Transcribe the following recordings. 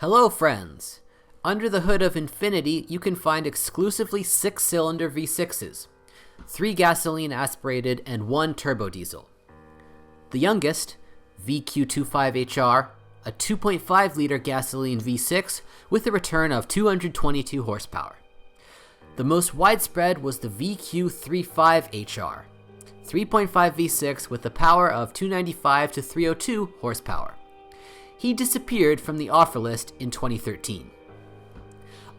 Hello friends! Under the hood of Infiniti, you can find exclusively 6-cylinder V6s, 3 gasoline aspirated and 1 turbo diesel. The youngest, VQ25HR, a 2.5-liter gasoline V6 with a return of 222 horsepower. The most widespread was the VQ35HR, 3.5 V6 with a power of 295 to 302 horsepower. He disappeared from the offer list in 2013.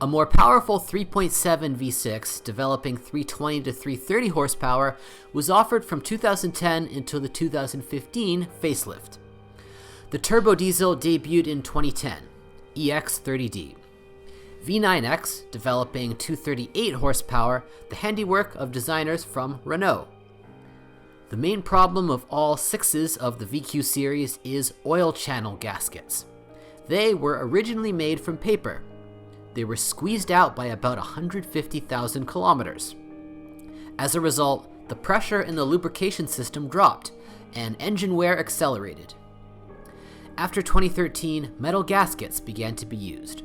A more powerful 3.7 V6 developing 320 to 330 horsepower was offered from 2010 until the 2015 facelift. The turbo diesel debuted in 2010, EX30D. V9X developing 238 horsepower, the handiwork of designers from Renault. The main problem of all 6s of the VQ series is oil channel gaskets. They were originally made from paper. They were squeezed out by about 150,000 kilometers. As a result, the pressure in the lubrication system dropped, and engine wear accelerated. After 2013, metal gaskets began to be used.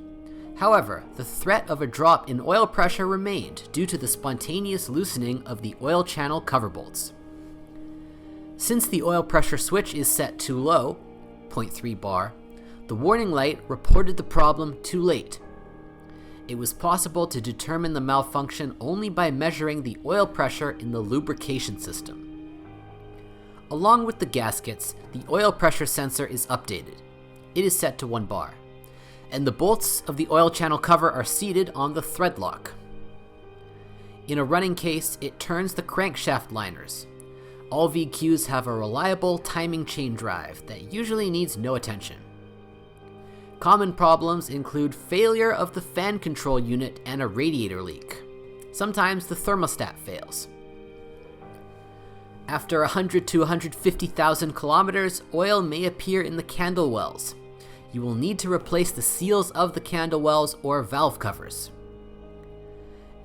However, the threat of a drop in oil pressure remained due to the spontaneous loosening of the oil channel cover bolts. Since the oil pressure switch is set too low, 0.3 bar, the warning light reported the problem too late. It was possible to determine the malfunction only by measuring the oil pressure in the lubrication system. Along with the gaskets, the oil pressure sensor is updated. It is set to 1 bar, and the bolts of the oil channel cover are seated on the thread lock. In a running case, it turns the crankshaft liners. All VQs have a reliable timing chain drive that usually needs no attention. Common problems include failure of the fan control unit and a radiator leak. Sometimes the thermostat fails. After 100 to 150,000 kilometers, oil may appear in the candle wells. You will need to replace the seals of the candle wells or valve covers.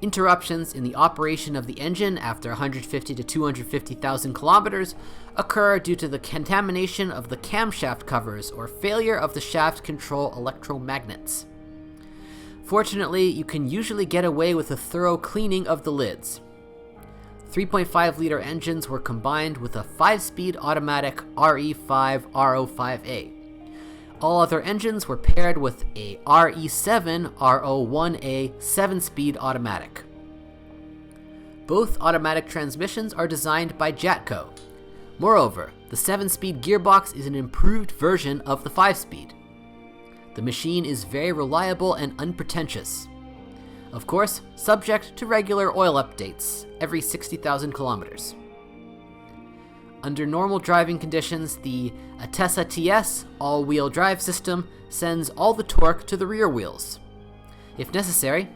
Interruptions in the operation of the engine after 150 to 250,000 kilometers occur due to the contamination of the camshaft covers or failure of the shaft control electromagnets. Fortunately, you can usually get away with a thorough cleaning of the lids. 3.5-liter engines were combined with a 5-speed automatic RE5 RO5A. All other engines were paired with a RE7 RO1A 7-speed automatic. Both automatic transmissions are designed by Jatco. Moreover, the 7-speed gearbox is an improved version of the 5-speed. The machine is very reliable and unpretentious. Of course, subject to regular oil updates every 60,000 kilometers. Under normal driving conditions, the Atessa TS all-wheel drive system sends all the torque to the rear wheels. If necessary,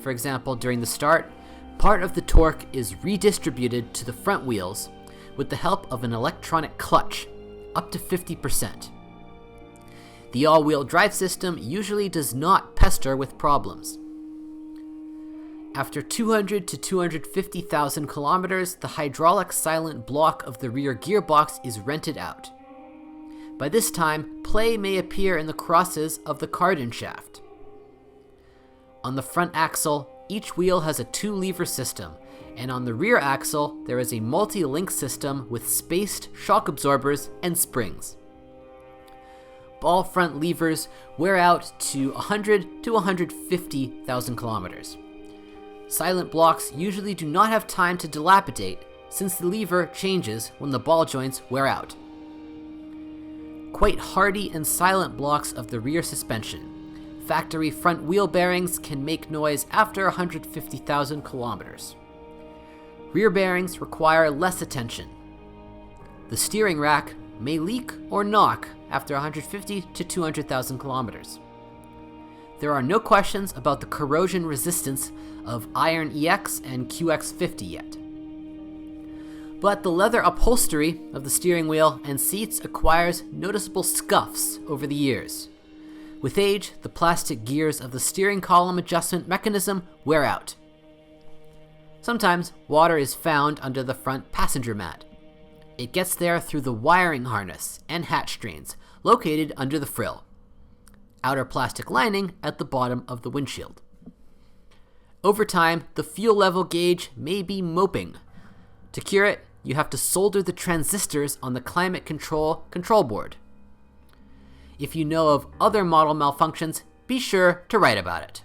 for example during the start, part of the torque is redistributed to the front wheels with the help of an electronic clutch, up to 50%. The all-wheel drive system usually does not pester with problems. After 200 to 250,000 kilometers, the hydraulic silent block of the rear gearbox is rented out. By this time, play may appear in the crosses of the cardan shaft. On the front axle, each wheel has a 2-lever system, and on the rear axle, there is a multi-link system with spaced shock absorbers and springs. Ball front levers wear out to 100 to 150,000 kilometers. Silent blocks usually do not have time to dilapidate since the lever changes when the ball joints wear out. Quite hardy and silent blocks of the rear suspension. Factory front wheel bearings can make noise after 150,000 kilometers. Rear bearings require less attention. The steering rack may leak or knock after 150 to 200,000 kilometers. There are no questions about the corrosion resistance of Iron EX and QX50 yet. But the leather upholstery of the steering wheel and seats acquires noticeable scuffs over the years. With age, the plastic gears of the steering column adjustment mechanism wear out. Sometimes water is found under the front passenger mat. It gets there through the wiring harness and hatch drains located under the frill. outer plastic lining at the bottom of the windshield. Over time, the fuel level gauge may be moping. To cure it, you have to solder the transistors on the climate control board. If you know of other model malfunctions, be sure to write about it.